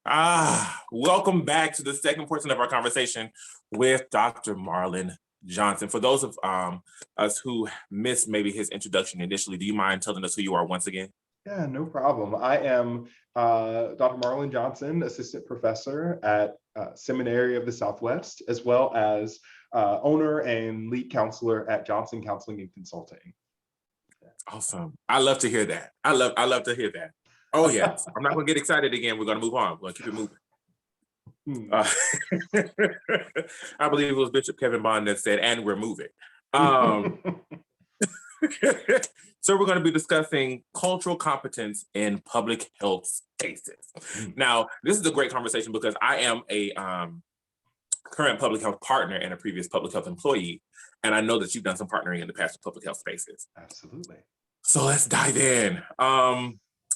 Welcome back to the second portion of our conversation with Dr. Marlon Johnson. For those of us who missed maybe his introduction initially, do you mind telling us who you are once again? Yeah, no problem. I am Dr. Marlon Johnson, assistant professor at Seminary of the Southwest, as well as owner and lead counselor at Johnson Counseling and Consulting. Awesome. I love to hear that. I love to hear that. Oh yes. I'm not gonna get excited again. We're gonna move on. We're gonna keep it moving. Uh, I believe it was Bishop Kevin Bond that said, and we're moving. So we're going to be discussing cultural competence in public health spaces. Now, this is a great conversation because I am a current public health partner and a previous public health employee, and I know that you've done some partnering in the past with public health spaces. Absolutely. So let's dive in.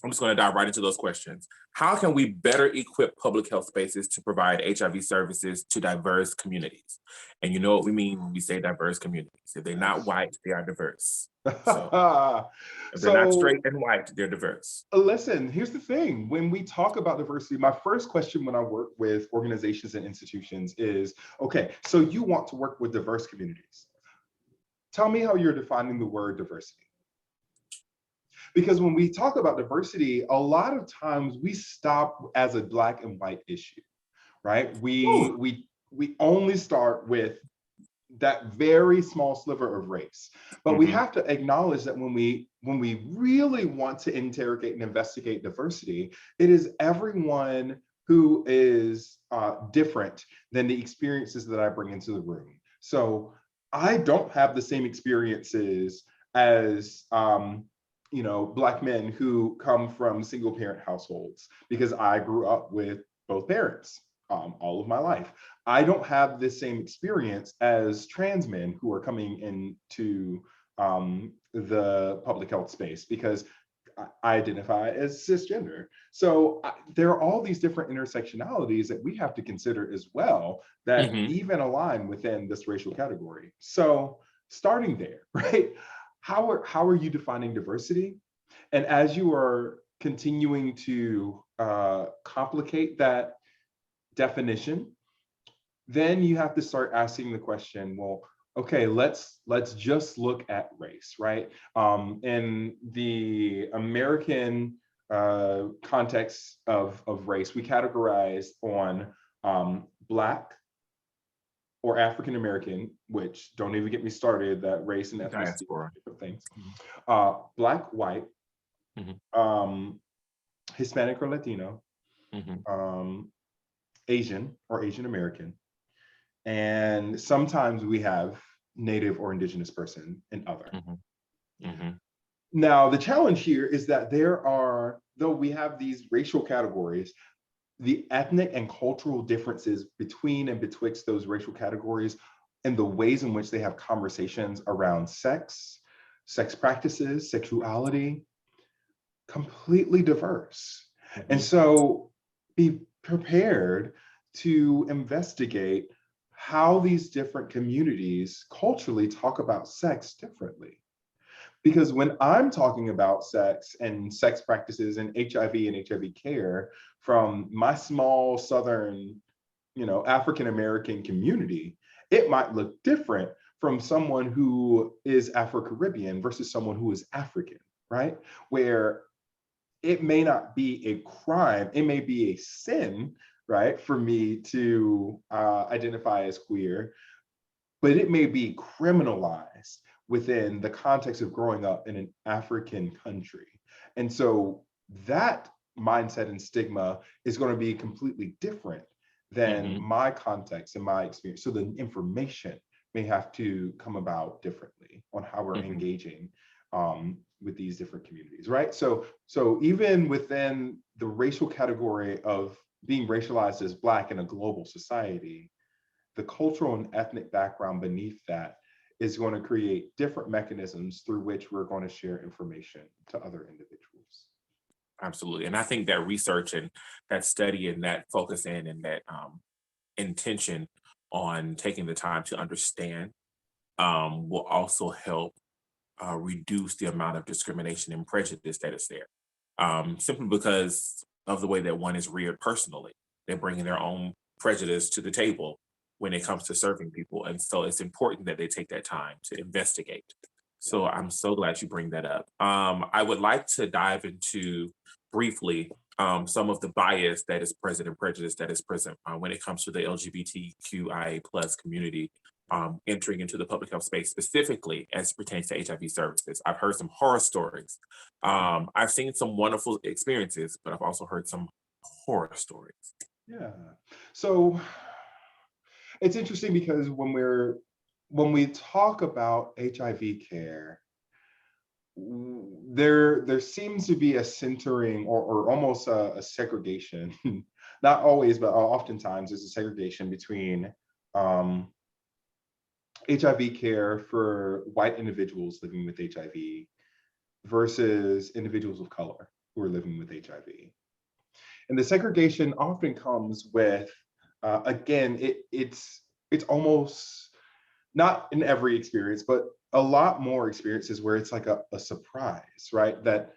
I'm just going to dive right into those questions. How can we better equip public health spaces to provide HIV services to diverse communities? And you know what we mean when we say diverse communities. If they're not white, they are diverse. So if they're not straight and white, they're diverse. Listen, here's the thing. When we talk about diversity, my first question when I work with organizations and institutions is, okay, so you want to work with diverse communities. Tell me how you're defining the word diversity. Because when we talk about diversity, a lot of times we stop as a black and white issue, right? We only start with that very small sliver of race. But we have to acknowledge that when we really want to interrogate and investigate diversity, it is everyone who is different than the experiences that I bring into the room. So I don't have the same experiences as Black men who come from single parent households because I grew up with both parents all of my life. I don't have the same experience as trans men who are coming into the public health space because I identify as cisgender. So there are all these different intersectionalities that we have to consider as well that even align within this racial category. So starting there, right? How are you defining diversity? And as you are continuing to complicate that definition, then you have to start asking the question, well, okay, let's just look at race, right? In the American context of race, we categorize on Black or African American, which don't even get me started, that race and ethnicity are different things. Black, white, Hispanic or Latino, Asian or Asian American, and sometimes we have Native or Indigenous person and other. Now, the challenge here is that though we have these racial categories, the ethnic and cultural differences between and betwixt those racial categories and the ways in which they have conversations around sex practices, sexuality, completely diverse. And so be prepared to investigate how these different communities culturally talk about sex differently. Because when I'm talking about sex and sex practices and HIV care from my small Southern, African American community, it might look different from someone who is Afro-Caribbean versus someone who is African, right? Where it may not be a crime, it may be a sin, right, for me to identify as queer, but it may be criminalized within the context of growing up in an African country. And so that mindset and stigma is going to be completely different than my context and my experience. So the information may have to come about differently on how we're engaging with these different communities, right? So even within the racial category of being racialized as Black in a global society, the cultural and ethnic background beneath that is going to create different mechanisms through which we're going to share information to other individuals. Absolutely. And I think that research and that study and that focus in and that intention on taking the time to understand will also help reduce the amount of discrimination and prejudice that is there. Simply because of the way that one is reared personally. They're bringing their own prejudice to the table when it comes to serving people. And so it's important that they take that time to investigate. Yeah. So I'm so glad you bring that up. I would like to dive into briefly some of the bias that is present and prejudice that is present when it comes to the LGBTQIA plus community entering into the public health space, specifically as it pertains to HIV services. I've heard some horror stories. I've seen some wonderful experiences, but I've also heard some horror stories. Yeah. So it's interesting because when we talk about HIV care, there seems to be a centering or almost a segregation, not always, but oftentimes there's a segregation between um, HIV care for white individuals living with HIV versus individuals of color who are living with HIV. And the segregation often comes with, again, it's almost not in every experience, but a lot more experiences where it's like a surprise, right? That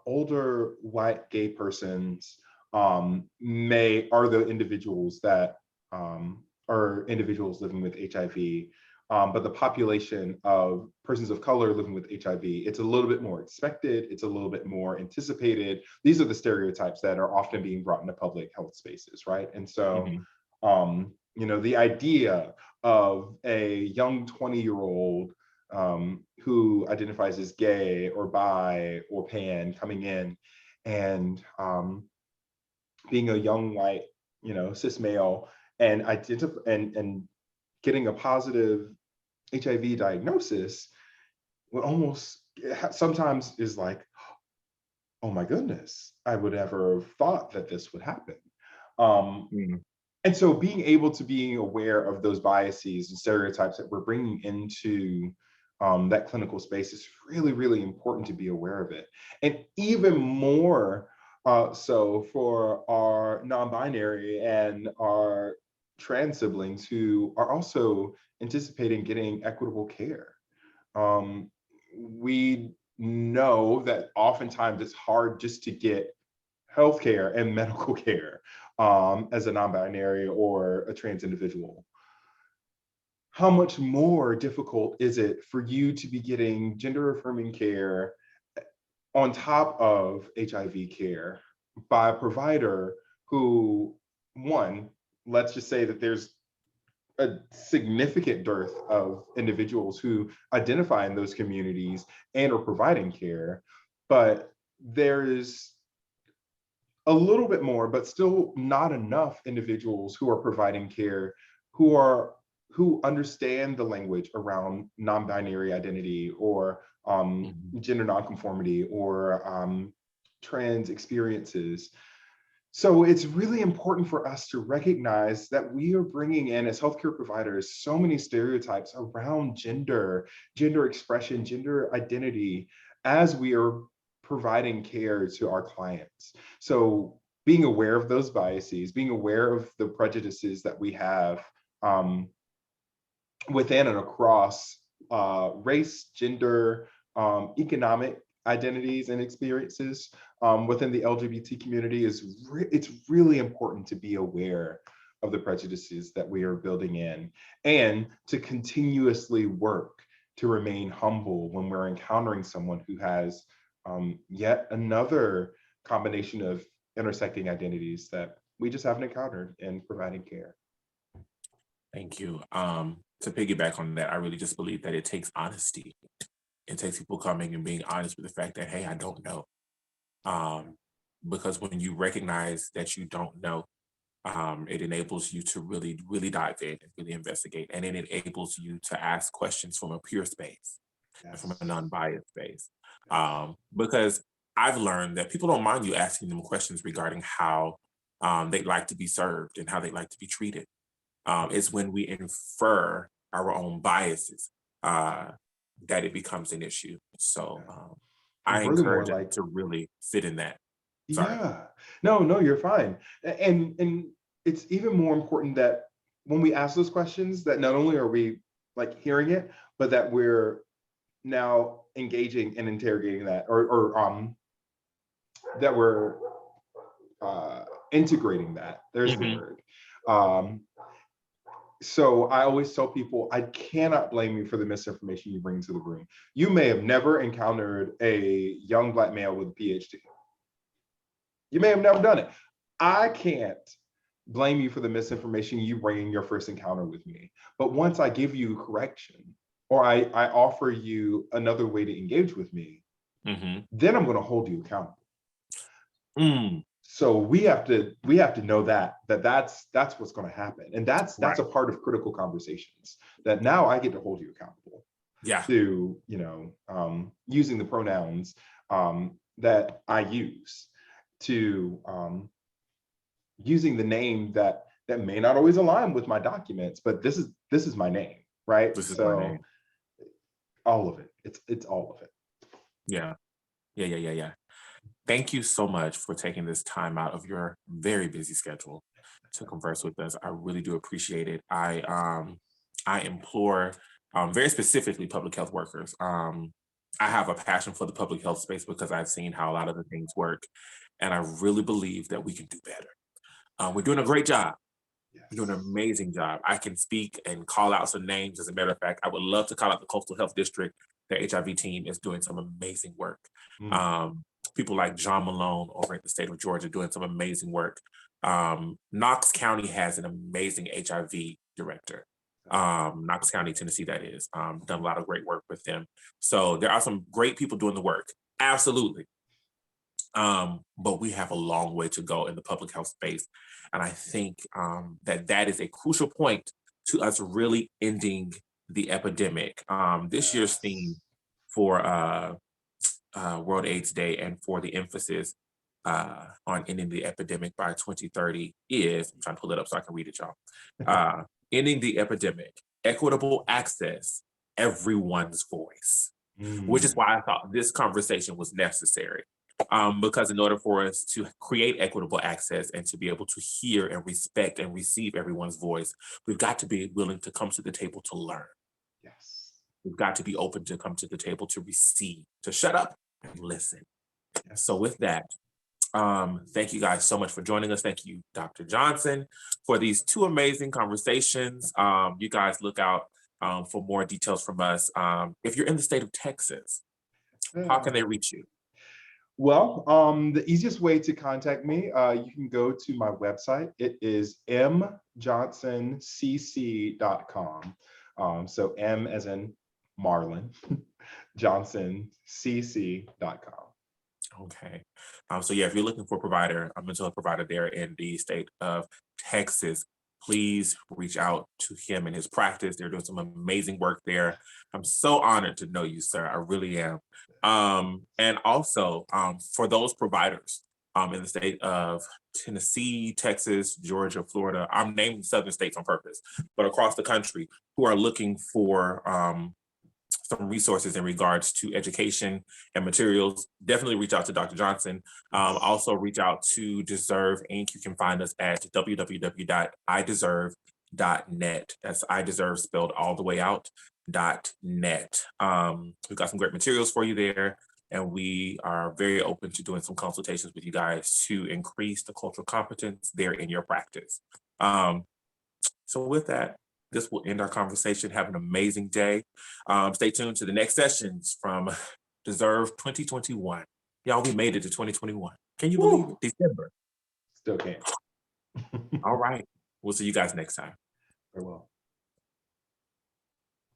older white gay persons are the individuals that are individuals living with HIV. But the population of persons of color living with HIV, it's a little bit more expected, it's a little bit more anticipated. These are the stereotypes that are often being brought into public health spaces, right? And so, Mhm. the idea of a young 20-year-old who identifies as gay or bi or pan coming in and being a young white, cis male and and getting a positive HIV diagnosis would almost sometimes is like, oh my goodness, I would never have thought that this would happen. Um, Mhm. and so being aware of those biases and stereotypes that we're bringing into that clinical space is really, really important to be aware of it. And even more so for our non-binary and our trans siblings who are also anticipating getting equitable care. We know that oftentimes it's hard just to get healthcare and medical care as a non-binary or a trans individual. How much more difficult is it for you to be getting gender affirming care on top of HIV care by a provider who, one, let's just say that there's a significant dearth of individuals who identify in those communities and are providing care, but there's a little bit more, but still not enough individuals who are providing care who are who understand the language around non-binary identity or Mhm. gender nonconformity or trans experiences. So it's really important for us to recognize that we are bringing in, as healthcare providers, so many stereotypes around gender, gender expression, gender identity, as we are providing care to our clients. So being aware of those biases, being aware of the prejudices that we have um, within and across race, gender, economic identities and experiences within the LGBT community it's really important to be aware of the prejudices that we are building in and to continuously work to remain humble when we're encountering someone who has yet another combination of intersecting identities that we just haven't encountered in providing care. Thank you. To piggyback on that, I really just believe that it takes honesty. It takes people coming and being honest with the fact that, hey, I don't know. Um, because when you recognize that you don't know, it enables you to really, really dive in and really investigate. And it enables you to ask questions from a pure space and from a Yes. non-biased space. Yes. Because I've learned that people don't mind you asking them questions regarding how they'd like to be served and how they'd like to be treated. It's when we infer our own biases uh, that it becomes an issue. So Yeah. And I furthermore, encourage us like, to really sit in that. Sorry. yeah, no, you're fine. And it's even more important that when we ask those questions, that not only are we like hearing it, but that we're now engaging and interrogating that, or that we're integrating that. There's the Mhm. word. Um, so I always tell people, I cannot blame you for the misinformation you bring to the room. You may have never encountered a young Black male with a PhD. You may have never done it. I can't blame you for the misinformation you bring in your first encounter with me. But once I give you correction, or I offer you another way to engage with me, Mhm. then I'm going to hold you accountable. Mm. So we have to know that's what's going to happen, and that's Right. a part of critical conversations, that now I get to hold you accountable Yeah. to using the pronouns that I use, to using the name that may not always align with my documents, but this is my name, right? This is my name. So all of it, it's all of it. Yeah. Yeah. Yeah. Yeah. Yeah. Thank you so much for taking this time out of your very busy schedule to converse with us. I really do appreciate it. I implore very specifically public health workers. I have a passion for the public health space because I've seen how a lot of the things work, and I really believe that we can do better. We're doing a great job. You're doing an Yes. amazing job. I can speak and call out some names. As a matter of fact, I would love to call out the Coastal Health District. Their HIV team is doing some amazing work. Mm. People like John Malone over in the state of Georgia doing some amazing work. Knox County has an amazing HIV director. Knox County, Tennessee, that is. Done a lot of great work with them. So there are some great people doing the work. Absolutely. But we have a long way to go in the public health space. And I think that is a crucial point to us really ending the epidemic. This year's theme Yes. for World AIDS Day and for the emphasis on ending the epidemic by 2030 is, I'm trying to pull it up so I can read it, y'all. Uh, Ending the epidemic, equitable access, everyone's voice, which is Mm. why I thought this conversation was necessary. Because in order for us to create equitable access and to be able to hear and respect and receive everyone's voice, we've got to be willing to come to the table to learn. Yes. We've got to be open to come to the table to receive, to shut up and listen. So, Yes. with that, thank you guys so much for joining us. Thank you, Dr. Johnson, for these two amazing conversations. You guys look out for more details from us. If you're in the state of Texas, how Yeah. can they reach you? Well, the easiest way to contact me, you can go to my website. It is mjohnsoncc.com. So M as in Marlon, johnsonCC.com. Okay. So yeah, if you're looking for a provider, a mental health provider there in the state of Texas, please reach out to him and his practice. They're doing some amazing work there. I'm so honored to know you, sir. I really am. And also for those providers in the state of Tennessee, Texas, Georgia, Florida, I'm naming southern states on purpose, but across the country who are looking for some resources in regards to education and materials, definitely reach out to Dr. Johnson. Yes. Also reach out to Deserve Inc. You can find us at www.ideserve.net. That's I deserve spelled all the way out .net. We've got some great materials for you there, and we are very open to doing some consultations with you guys to increase the cultural competence there in your practice. Um, so with that, this will end our conversation. Have an amazing day. Stay tuned to the next sessions from Deserve 2021. Y'all, we made it to 2021. Can you believe it? Woo! December. Still can't. All right. We'll see you guys next time. Very well.